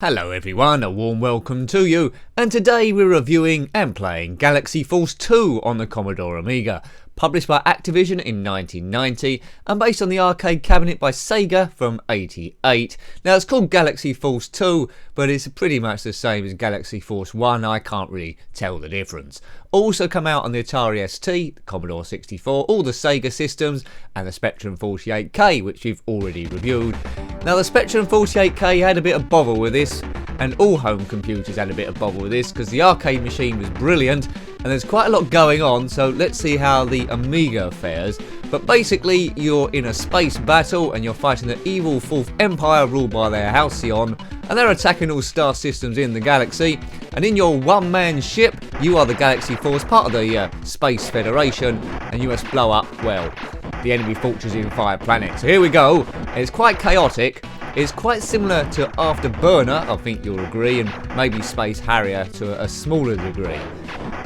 Hello everyone, a warm welcome to you, and today we're reviewing and playing Galaxy Force 2 on the Commodore Amiga, published by Activision in 1990 and based on the arcade cabinet by Sega from '88. Now it's called Galaxy Force 2, but it's pretty much the same as Galaxy Force 1, I can't really tell the difference. Also come out on the Atari ST, the Commodore 64, all the Sega systems, and the Spectrum 48K, which we've already reviewed. Now the Spectrum 48K had a bit of bother with this, and all home computers had a bit of bother with this, because the arcade machine was brilliant, and there's quite a lot going on, so let's see how the Amiga fares. But basically, you're in a space battle, and you're fighting the evil Fourth Empire ruled by their Halcyon, and they're attacking all star systems in the galaxy, and in your one-man ship, you are the Galaxy Force, part of the Space Federation, and you must blow up, well, the enemy fortress in 5 planets. So here we go. It's quite chaotic. It's quite similar to Afterburner, I think you'll agree, and maybe Space Harrier to a smaller degree.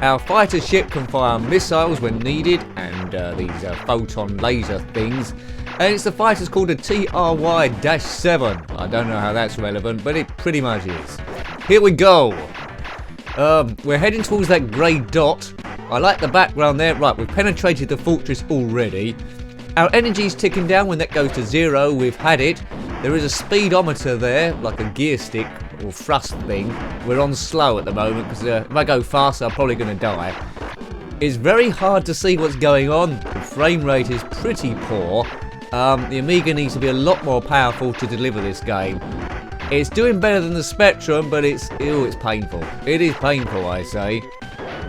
Our fighter ship can fire missiles when needed, and these photon laser things. And it's the fighters called a TRY-7. I don't know how that's relevant, but it pretty much is. Here we go. We're heading towards that grey dot. I like the background there. Right, we've penetrated the fortress already. Our energy's ticking down. When that goes to 0, we've had it. There is a speedometer there, like a gear stick or thrust thing. We're on slow at the moment, because if I go faster, I'm probably going to die. It's very hard to see what's going on. The frame rate is pretty poor. The Amiga needs to be a lot more powerful to deliver this game. It's doing better than the Spectrum, but it's painful. It is painful, I say.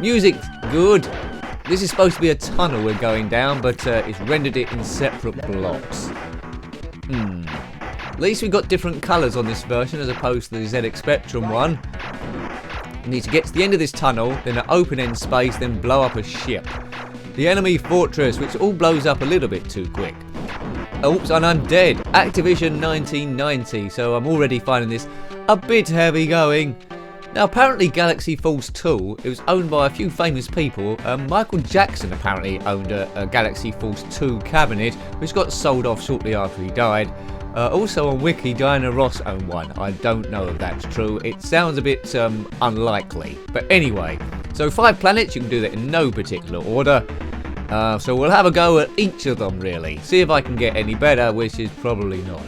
Music's good. This is supposed to be a tunnel we're going down, but it's rendered it in separate blocks. At least we've got different colours on this version as opposed to the ZX Spectrum one. We need to get to the end of this tunnel, then an open-end space, then blow up a ship. The enemy fortress, which all blows up a little bit too quick. Oops, and I'm dead. Activision 1990, so I'm already finding this a bit heavy going. Now apparently Galaxy Force 2, it was owned by a few famous people. Michael Jackson apparently owned a Galaxy Force 2 cabinet, which got sold off shortly after he died. Also on Wiki, Diana Ross owned one. I don't know if that's true. It sounds a bit unlikely. But anyway, so 5 planets, you can do that in no particular order. So we'll have a go at each of them really. See if I can get any better, which is probably not.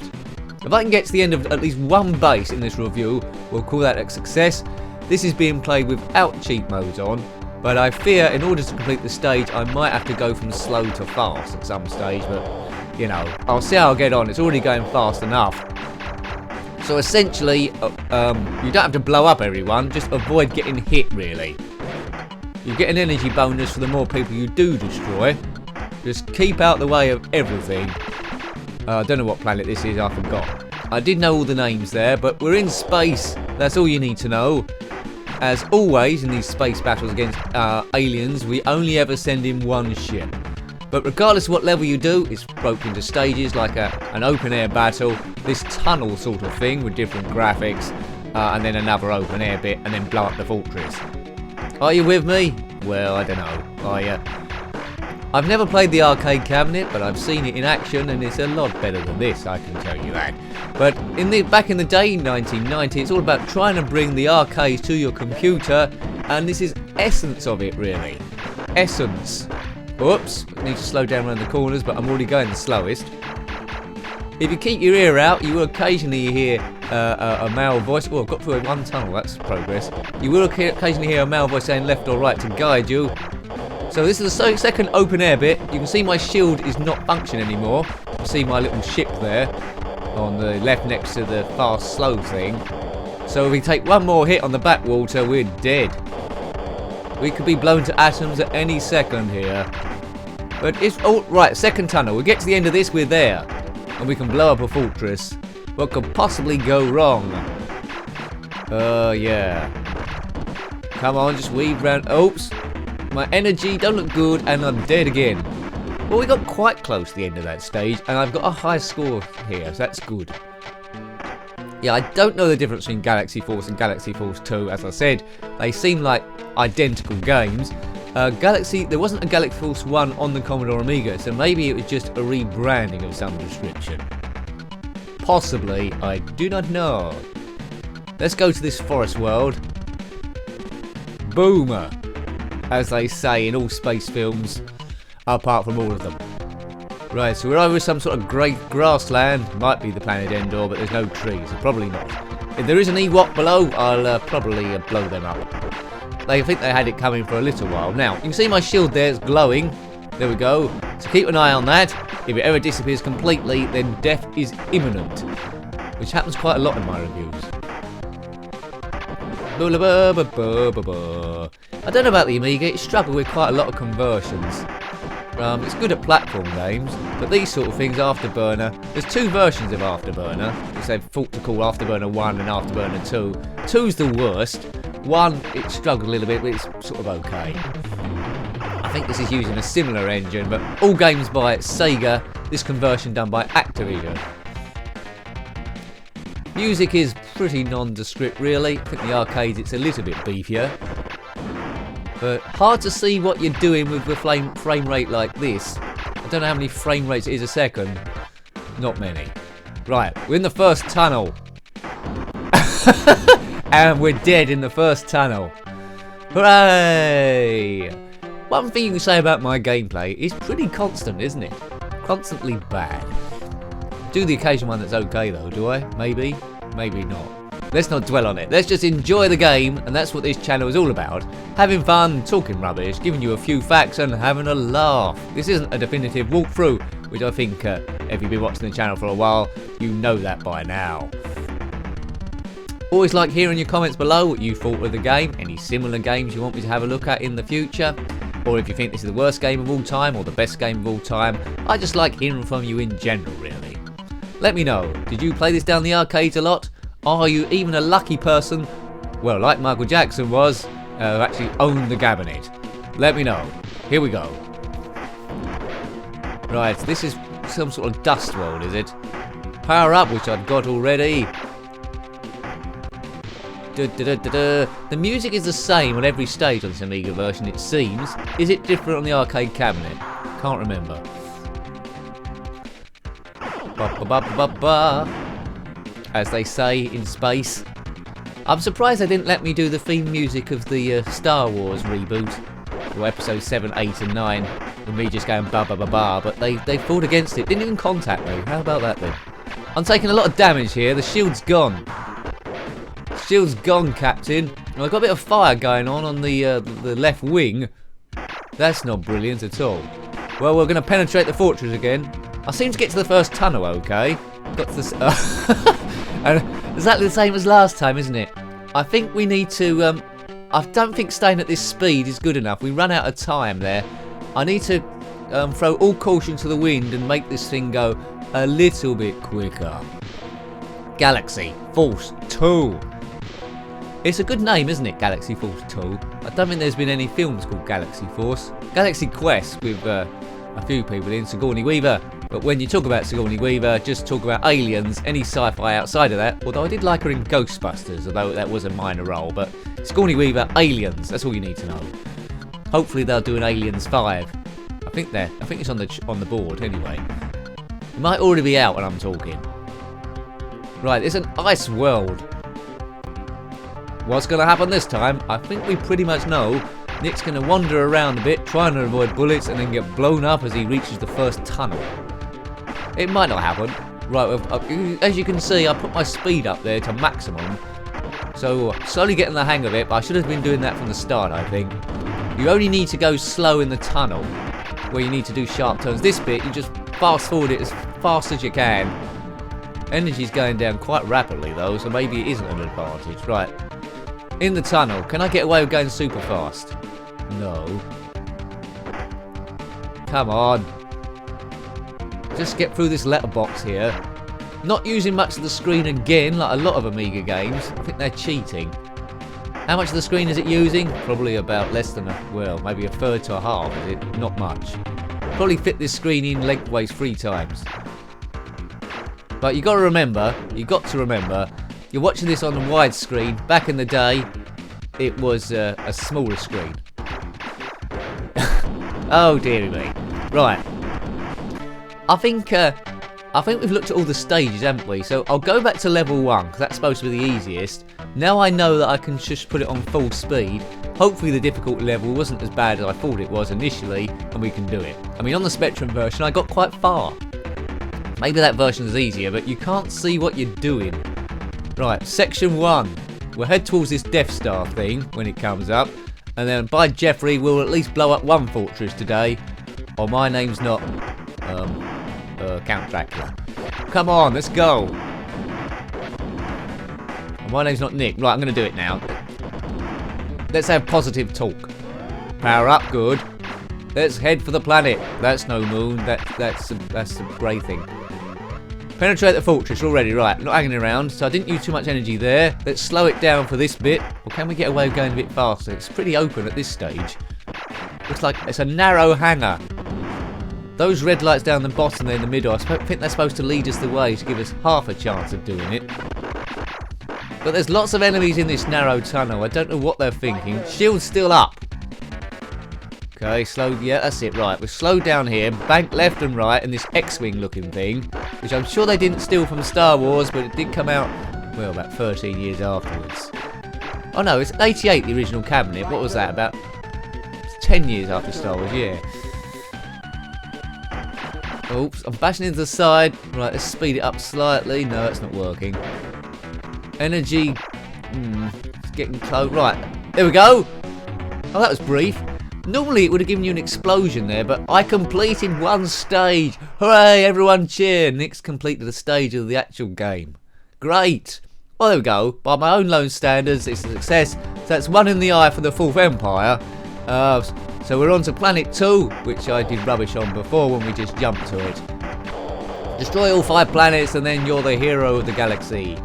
If I can get to the end of at least one base in this review, we'll call that a success. This is being played without cheat modes on, but I fear in order to complete the stage I might have to go from slow to fast at some stage, but you know, I'll see how I get on. It's already going fast enough. So essentially, you don't have to blow up everyone, just avoid getting hit really. You get an energy bonus for the more people you do destroy. Just keep out the way of everything. I don't know what planet this is, I forgot. I did know all the names there, but we're in space. That's all you need to know. As always in these space battles against aliens, we only ever send in one ship. But regardless of what level you do, it's broken into stages like an open air battle, this tunnel sort of thing with different graphics, and then another open air bit, and then blow up the fortress. Are you with me? Well, I don't know. Are you? I've never played the arcade cabinet, but I've seen it in action, and it's a lot better than this, I can tell you that. But back in the day, 1990, it's all about trying to bring the arcade to your computer, and this is essence of it, really. Essence. Oops, I need to slow down around the corners, but I'm already going the slowest. If you keep your ear out, you will occasionally hear a male voice. Oh, I've got through one tunnel, that's progress. You will occasionally hear a male voice saying left or right to guide you. So this is the second open air bit. You can see my shield is not functioning anymore. You can see my little ship there on the left next to the fast slow thing. So if we take one more hit on the backwater, we're dead. We could be blown to atoms at any second here. But it's all right. Second tunnel. We get to the end of this, we're there, and we can blow up a fortress. What could possibly go wrong? Yeah. Come on, just weave round. Oops. My energy don't look good, and I'm dead again. Well, we got quite close to the end of that stage, and I've got a high score here, so that's good. Yeah, I don't know the difference between Galaxy Force and Galaxy Force 2. As I said, they seem like identical games. There wasn't a Galaxy Force 1 on the Commodore Amiga, so maybe it was just a rebranding of some description. Possibly, I do not know. Let's go to this forest world. Boomer, as they say in all space films, apart from all of them. Right, so we're over some sort of great grassland. Might be the planet Endor, but there's no trees, so probably not. If there is an Ewok below, I'll probably blow them up. They think they had it coming for a little while. Now, you can see my shield there is glowing. There we go. So keep an eye on that. If it ever disappears completely, then death is imminent. Which happens quite a lot in my reviews. I don't know about the Amiga, it struggled with quite a lot of conversions. It's good at platform games, but these sort of things, Afterburner, there's two versions of Afterburner, which they've thought to call Afterburner 1 and Afterburner 2. 2's the worst. 1, it struggled a little bit, but it's sort of okay. I think this is using a similar engine, but all games by Sega, this conversion done by Activision. Music is pretty nondescript really. I think the arcades it's a little bit beefier. But hard to see what you're doing with the frame rate like this. I don't know how many frame rates it is a second. Not many. Right, we're in the first tunnel. And we're dead in the first tunnel. Hooray! One thing you can say about my gameplay is pretty constant, isn't it? Constantly bad. Do the occasional one that's okay though, do I? Maybe? Maybe not. Let's not dwell on it. Let's just enjoy the game, and that's what this channel is all about. Having fun, talking rubbish, giving you a few facts and having a laugh. This isn't a definitive walkthrough, which I think if you've been watching the channel for a while, you know that by now. Always like hearing your comments below what you thought of the game, any similar games you want me to have a look at in the future, or if you think this is the worst game of all time or the best game of all time. I just like hearing from you in general really. Let me know, did you play this down the arcades a lot? Are you even a lucky person, well like Michael Jackson was, who actually owned the cabinet? Let me know. Here we go. Right, this is some sort of dust world, is it? Power up, which I've got already. The music is the same on every stage on this Amiga version, it seems. Is it different on the arcade cabinet? Can't remember. As they say in space. I'm surprised they didn't let me do the theme music of the Star Wars reboot, or episode 7, 8 and 9, with me just going ba ba ba ba, but they fought against it, didn't even contact me. How about that then? I'm taking a lot of damage here, the shield's gone. Shield's gone, Captain. I've got a bit of fire going on the left wing. That's not brilliant at all. Well, we're going to penetrate the fortress again. I seem to get to the first tunnel okay. Got to this, and exactly the same as last time, isn't it? I think we need to, I don't think staying at this speed is good enough. We run out of time there. I need to throw all caution to the wind and make this thing go a little bit quicker. Galaxy Force 2. It's a good name, isn't it, Galaxy Force 2? I don't think there's been any films called Galaxy Force. Galaxy Quest with a few people in, Sigourney Weaver. But when you talk about Sigourney Weaver, just talk about aliens, any sci-fi outside of that. Although I did like her in Ghostbusters, although that was a minor role. But Sigourney Weaver, aliens, that's all you need to know. Hopefully they'll do an Aliens 5. I think it's on the board anyway. It might already be out when I'm talking. Right, it's an ice world. What's going to happen this time? I think we pretty much know. Nick's going to wander around a bit, trying to avoid bullets, and then get blown up as he reaches the first tunnel. It might not happen. Right, as you can see, I put my speed up there to maximum. So, slowly getting the hang of it, but I should have been doing that from the start, I think. You only need to go slow in the tunnel, where you need to do sharp turns. This bit, you just fast forward it as fast as you can. Energy's going down quite rapidly, though, so maybe it isn't an advantage. Right. In the tunnel. Can I get away with going super fast? No. Come on. Just get through this letterbox here. Not using much of the screen again, like a lot of Amiga games. I think they're cheating. How much of the screen is it using? Probably about less than maybe a third to a half, is it? Not much. Probably fit this screen in lengthways 3 times. But you got to remember, you're watching this on a widescreen. Back in the day, it was a smaller screen. Oh dearie me. Right. I think we've looked at all the stages, haven't we? So I'll go back to level 1 because that's supposed to be the easiest. Now I know that I can just put it on full speed. Hopefully the difficult level wasn't as bad as I thought it was initially, and we can do it. I mean, on the Spectrum version I got quite far. Maybe that version is easier, but you can't see what you're doing. Right, section 1. We'll head towards this Death Star thing when it comes up, and then by Jeffrey we'll at least blow up one fortress today, or my name's not Count Dracula. Come on, let's go. My name's not Nick. Right, I'm going to do it now. Let's have positive talk. Power up, good. Let's head for the planet. That's no moon. That's a grey thing. Penetrate the fortress already. Right, not hanging around. So I didn't use too much energy there. Let's slow it down for this bit. Or can we get away with going a bit faster? It's pretty open at this stage. Looks like it's a narrow hangar. Those red lights down the bottom there in the middle, I think they're supposed to lead us the way to give us half a chance of doing it. But there's lots of enemies in this narrow tunnel. I don't know what they're thinking. Shield's still up. Okay, slow. Yeah, that's it. Right, we're slowed down here. Bank left and right, and this X-Wing looking thing, which I'm sure they didn't steal from Star Wars, but it did come out, well, about 13 years afterwards. Oh no, it's 88, the original cabinet. What was that? About 10 years after Star Wars, yeah. Oops, I'm bashing into the side. Right, let's speed it up slightly. No, it's not working. Energy. It's getting close. Right, there we go. Oh, that was brief. Normally it would have given you an explosion there, but I completed one stage. Hooray, everyone cheer. Nick's completed a stage of the actual game. Great. Well, there we go. By my own lone standards, it's a success. So that's one in the eye for the Fourth Empire. So we're on to Planet 2, which I did rubbish on before when we just jumped to it. Destroy all 5 planets and then you're the hero of the galaxy.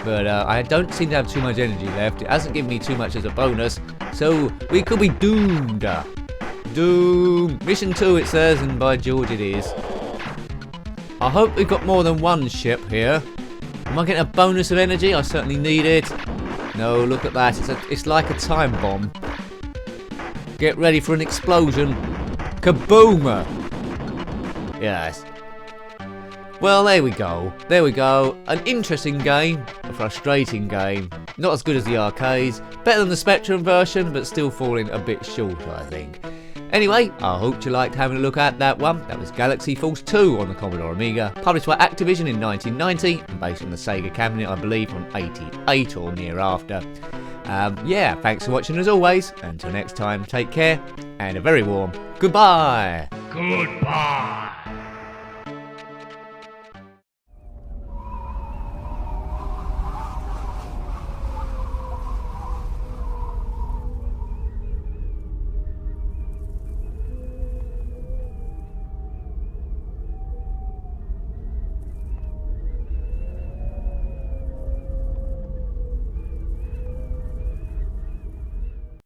But I don't seem to have too much energy left. It hasn't given me too much as a bonus, so we could be doomed. Doom. Mission 2 it says, and by George it is. I hope we've got more than one ship here. Am I getting a bonus of energy? I certainly need it. No, look at that. It's like a time bomb. Get ready for an explosion. Kaboom! Yes. Well, there we go. There we go. An interesting game. A frustrating game. Not as good as the arcades. Better than the Spectrum version, but still falling a bit short, I think. Anyway, I hope you liked having a look at that one. That was Galaxy Force 2 on the Commodore Amiga, published by Activision in 1990, and based on the Sega cabinet, I believe, from 88 or near after. Yeah, thanks for watching as always. Until next time, take care, and a very warm goodbye. Goodbye.